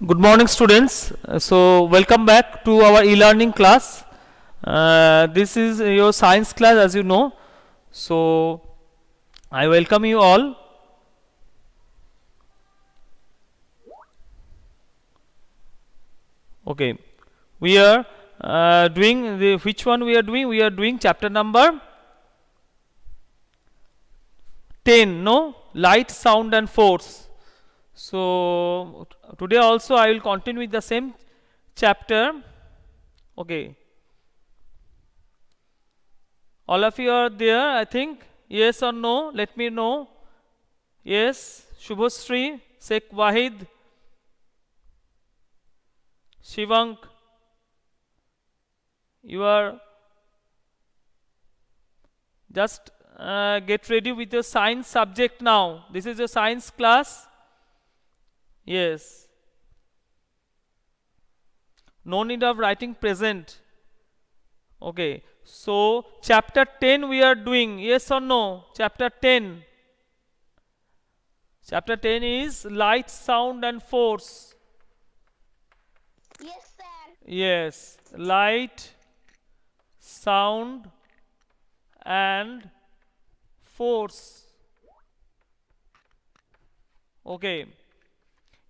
Good morning, students. Welcome back to our e-learning class. This is your science class, as you know. So, I welcome you all. Okay, we are doing which one we are doing? We are doing chapter number 10. No, light, sound, and force. So today also I will continue with the same chapter. Okay. All of you are there, I think. Yes or no? Let me know. Yes. Shubhasri, Sheikh Wahid, Shivank, you are just get ready with your science subject now. This is your science class. Yes. No need of writing present. Okay. So, chapter 10 we are doing. Yes or no? Chapter 10. Chapter 10 is light, sound, and force. Yes, sir. Yes. Light, sound, and force. Okay.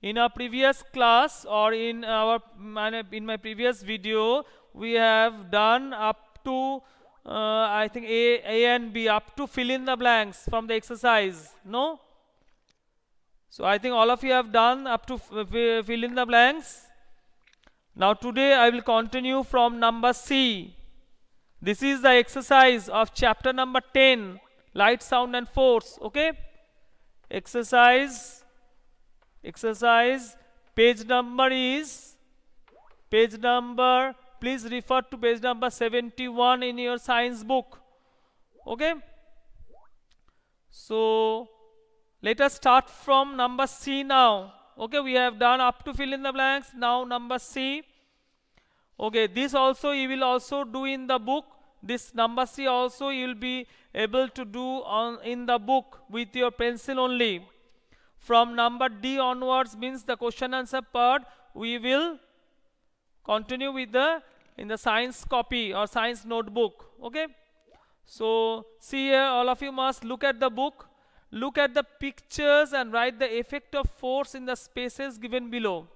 In our previous class or in my previous video, we have done up to I think A and B, up to fill in the blanks from the exercise. No? So I think all of you have done up to fill in the blanks. Now today I will continue from number C. This is the exercise of chapter number 10, light, sound, and force. Okay? Exercise page number is please refer to page number 71 in your science book. Okay, so let us start from number C now. Okay, we have done up to fill in the blanks. Now number C. Okay, this also you will also do in the book. This number C also you will be able to do in the book with your pencil only. From number D onwards means the question answer part we will continue with in the science copy or science notebook. Okay, so see here, all of you must look at the book, look at the pictures and write the effect of force in the spaces given below.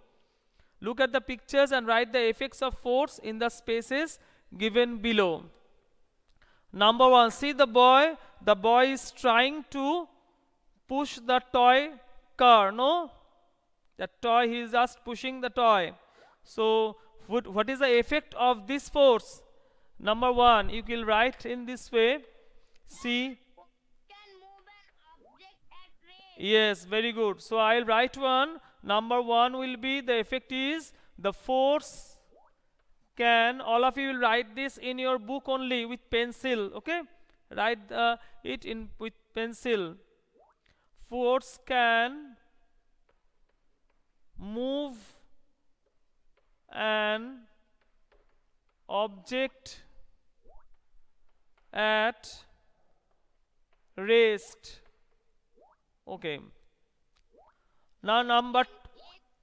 Look at the pictures and write the effects of force in the spaces given below. Number 1, see the boy is trying to push the toy car. No, the toy, he is just pushing the toy. So what is the effect of this force? Number 1, you will write in this way. See, Can move an object at range. yes, very good. So I'll write one. Number 1 will be the effect is the force can, all of you will write this in your book only with pencil. Okay, write it in with pencil. Force can move an object at rest. Okay, now number Change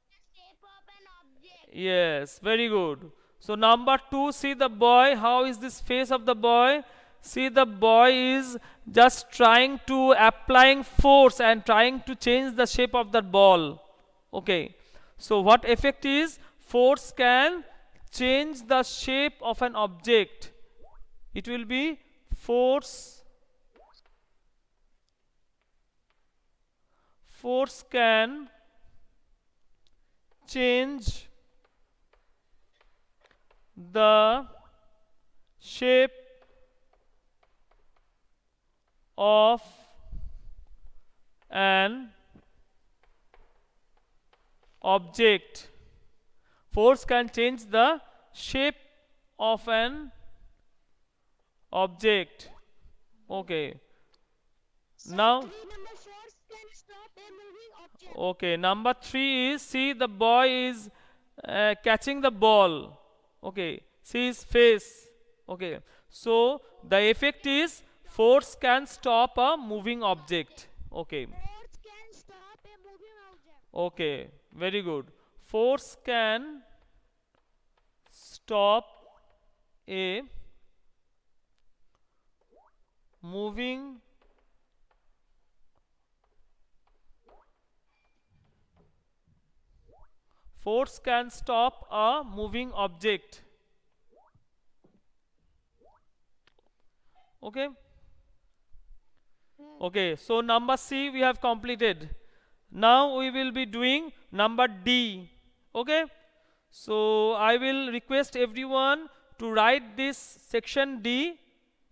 the shape of an object. yes, very good. So number 2, see the boy, how is this face of the boy? See, the boy is just trying to applying force and trying to change the shape of the ball. Okay, so what effect is force can change the shape of an object? It will be force can change the shape of an object. Force can change the shape of an object. Okay, now 3 number force can stop a moving object. okay, number 3 is, see the boy is catching the ball. Okay, see his face. Okay, so the effect is force can stop a moving object. Okay, Force can stop a moving object. okay, very good. Force can stop a moving force can stop a moving object. Okay. Okay, so number C we have completed. Now we will be doing number D. Okay, so I will request everyone to write this section D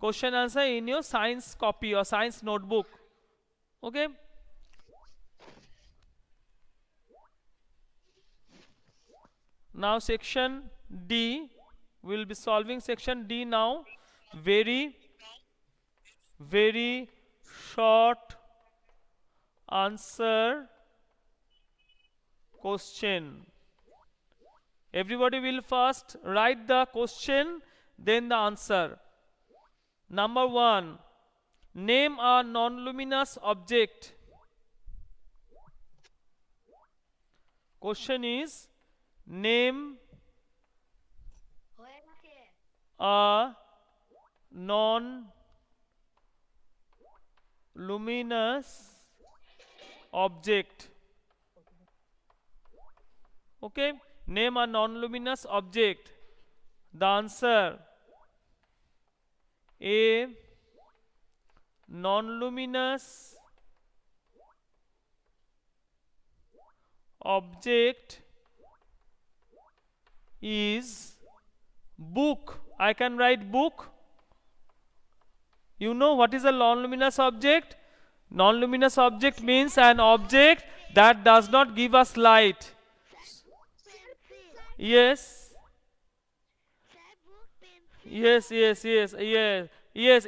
question answer in your science copy or science notebook. Okay, now section D, we will be solving section D now. Very short answer question. Everybody will first write the question, then the answer. Number 1, name a non-luminous object. Question is, name a non-luminous object. Okay, name a non-luminous object. The answer, a non-luminous object is book. I can write book. You know what is a non-luminous object? Non-luminous object means an object that does not give us light. Yes, yes,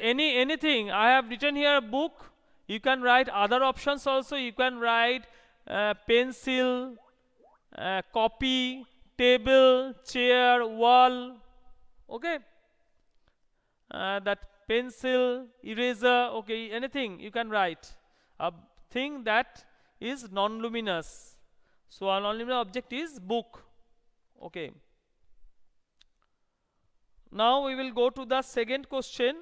anything. I have written here book. You can write other options also. You can write pencil, copy, table, chair, wall. Okay, that pencil, eraser, okay, anything you can write a thing that is non-luminous. So a non-luminous object is book. Okay, now we will go to the second question,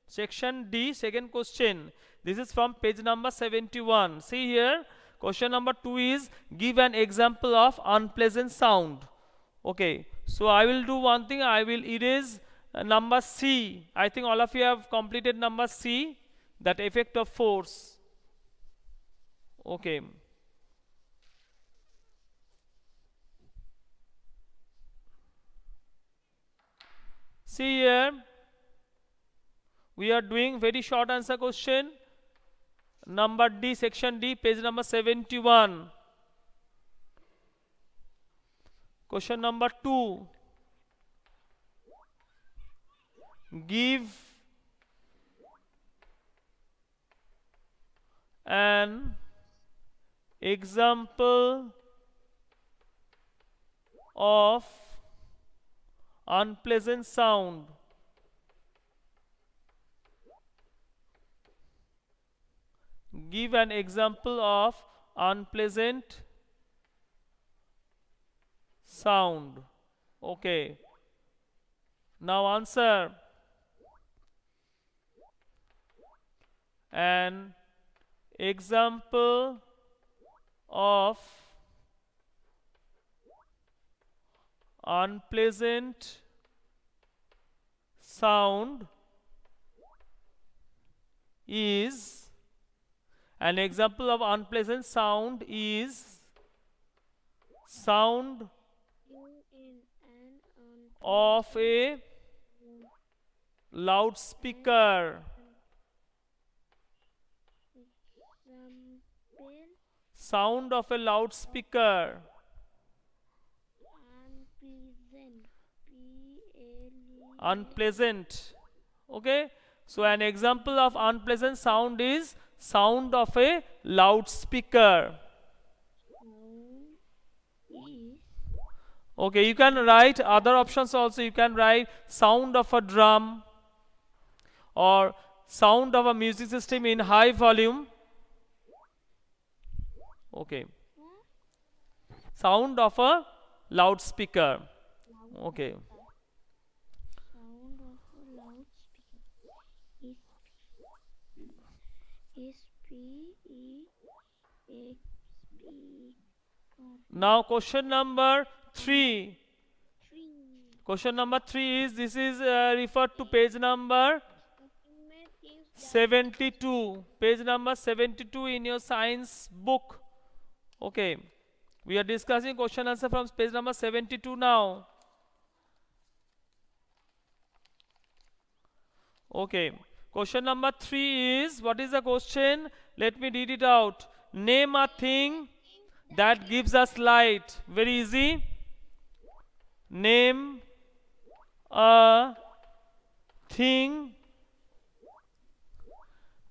section D, second question. This is from page number 71. See here, question number 2 is, give an example of unpleasant sound. Okay, so I will do one thing, I will erase number C. I think all of you have completed number C, that effect of force. Okay, see here, we are doing very short answer question, number D, section D, page number 71. Question number 2, give an example of unpleasant sound. Give an example of unpleasant sound. Okay, now answer. An example of unpleasant sound is, an example of unpleasant sound is sound of a loudspeaker. Sound of a loudspeaker. Unpleasant. Okay, so an example of unpleasant sound is sound of a loudspeaker. Okay, you can write other options also. You can write sound of a drum or sound of a music system in high volume. Okay, Sound of a loudspeaker. Okay. Sound of a loudspeaker. Is P E X P Now question number 3. 3. Question number 3 is, this is referred to page number Ultimate things that 72. Page number 72 in your science book. Okay. We are discussing question answer from page number 72 now. Okay. Question number 3 is, what is the question? Let me read it out. Name a thing that gives us light. Very easy. Name a thing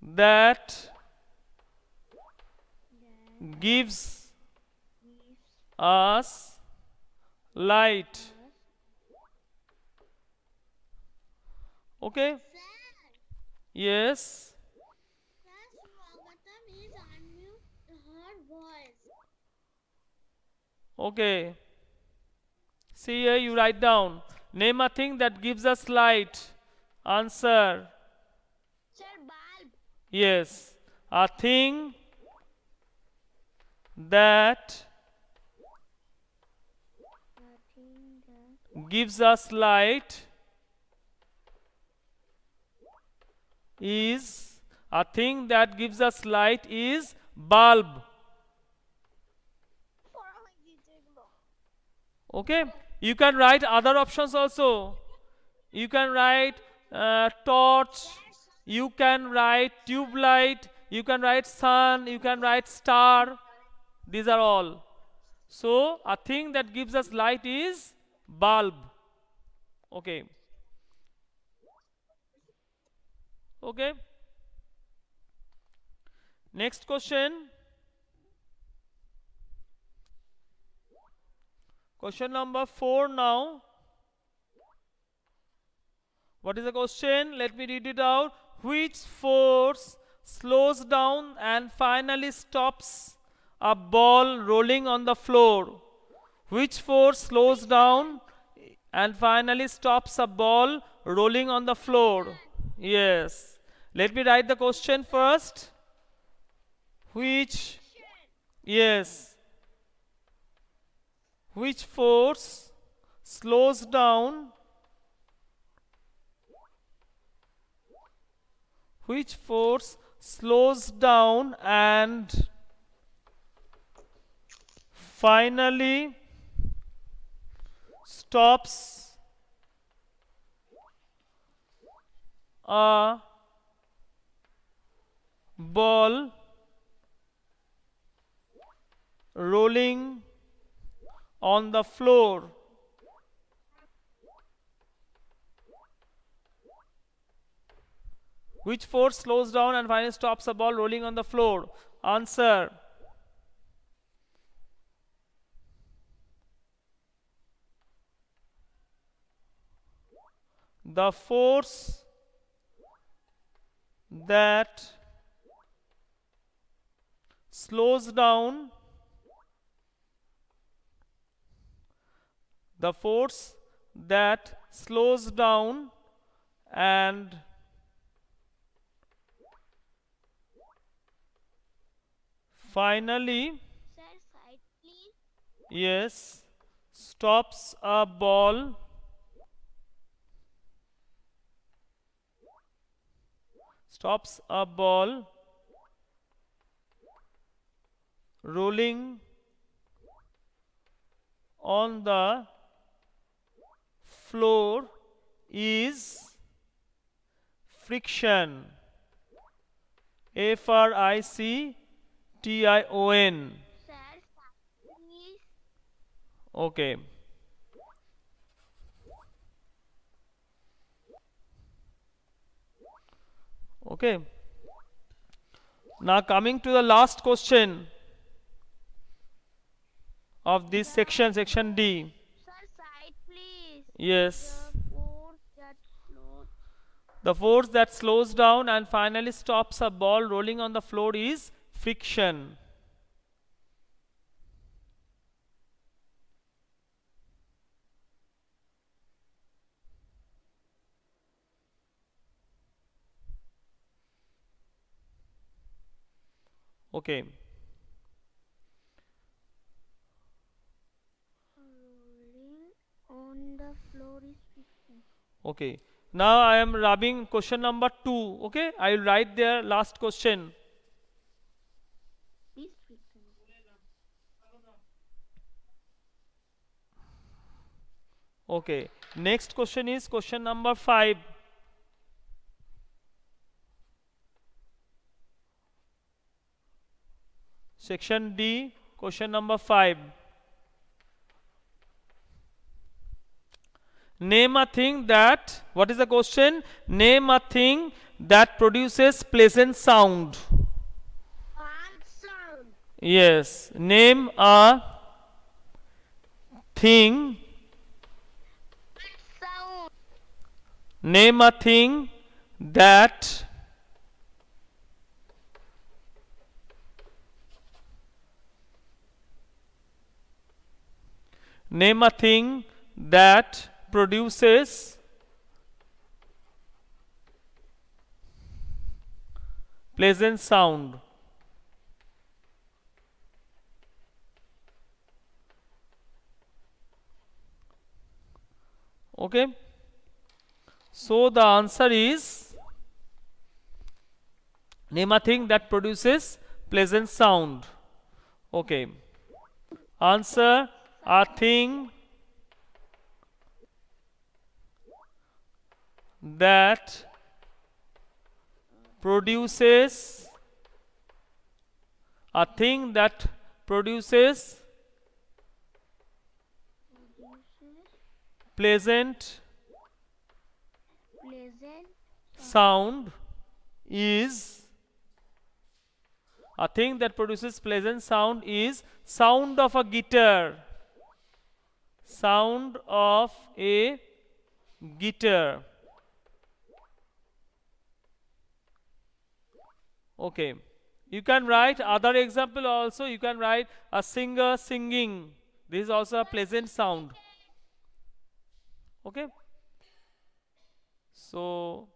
that gives us light. Okay? Yes. Swagatam is unmute her voice. Okay. See here, you write down. Name a thing that gives us light. Answer. Sir, bulb. Yes. A thing that I think that gives us light is, a thing that gives us light is bulb. Okay, you can write other options also. You can write torch, you can write tube light, you can write sun, you can write star. These are all. So a thing that gives us light is bulb. Okay. Okay. Next question. Question number 4 now. What is the question? Let me read it out. Which force slows down and finally stops a ball rolling on the floor? Which force slows down and finally stops a ball rolling on the floor? Yes. Let me write the question first. Which, yes. Which force slows down? Which force slows down and finally stops a ball rolling on the floor? Which force slows down and finally stops a ball rolling on the floor? Answer. The force that slows down, the force that slows down and finally, sir, side please. yes, stops a ball rolling on the floor is friction. Friction. Sir, side please. Okay. Okay. Now coming to the last question of this section, section D. Sir, side please. Yes. The force that slows. The force that slows down and finally stops a ball rolling on the floor is friction. Okay. Rolling on the floor is friction. Okay. Now I am rubbing question number 2. Okay. I will write there last question. Is friction. Okay. Next question is question number 5. Section D, question number 5. Name a thing that, what is the question? Name a thing that produces pleasant sound. Sound. Yes. Name a thing. Sound. Name a thing that name a thing that produces pleasant sound. Okay. So the answer is, name a thing that produces pleasant sound. Okay. Answer, a thing that produces, a thing that produces Produces pleasant pleasant. sound is, a thing that produces pleasant sound is sound of a guitar. Sound of a guitar. Okay. You can write other example also. You can write a singer singing. This is also a pleasant sound. Okay. So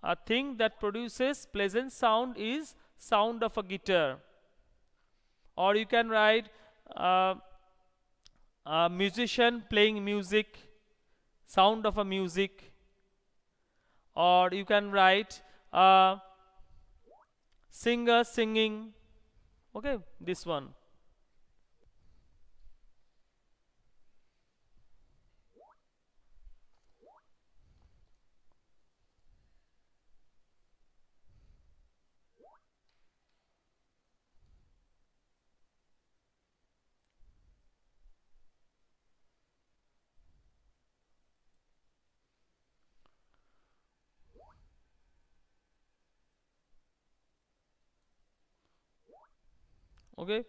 a thing that produces pleasant sound is sound of a guitar. Or you can write uh, a musician playing music, sound of a music. Or you can write a singer singing. Okay, this one. Okay.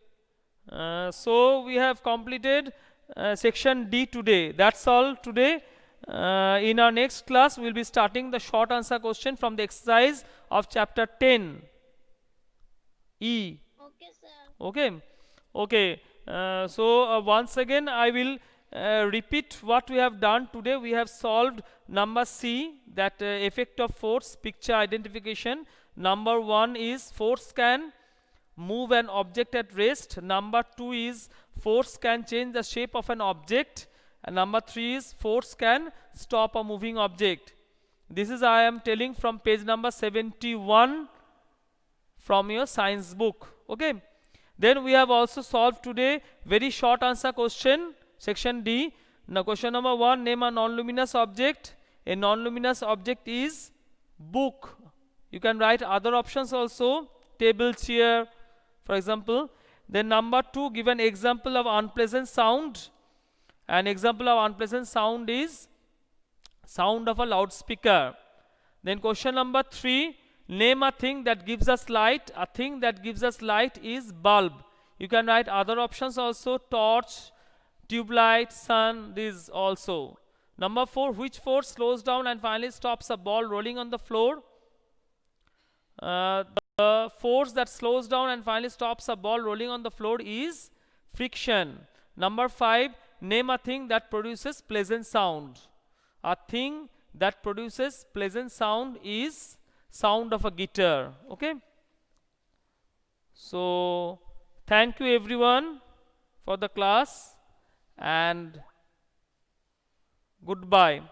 So we have completed section D today. That's all today. In our next class, we'll be starting the short answer question from the exercise of chapter 10 E. Okay, sir. Okay. Okay. So once again, I will repeat what we have done today. We have solved number C, that effect of force, picture identification. Number 1 is force can move an object at rest. Number 2 is force can change the shape of an object. And number 3 is force can stop a moving object. This is I am telling from page number 71 from your science book. Okay. Then we have also solved today very short answer question, section D. Now question number 1, name a non-luminous object. A non-luminous object is book. You can write other options also, table, chair, for example. Then number 2, give an example of unpleasant sound. An example of unpleasant sound is sound of a loudspeaker. Then question number 3, name a thing that gives us light. A thing that gives us light is bulb. You can write other options also, torch, tube light, sun, these also. Number 4, which force slows down and finally stops a ball rolling on the floor? The force that slows down and finally stops a ball rolling on the floor is friction. Number 5, name a thing that produces pleasant sound. A thing that produces pleasant sound is sound of a guitar. Okay. So thank you everyone for the class and goodbye.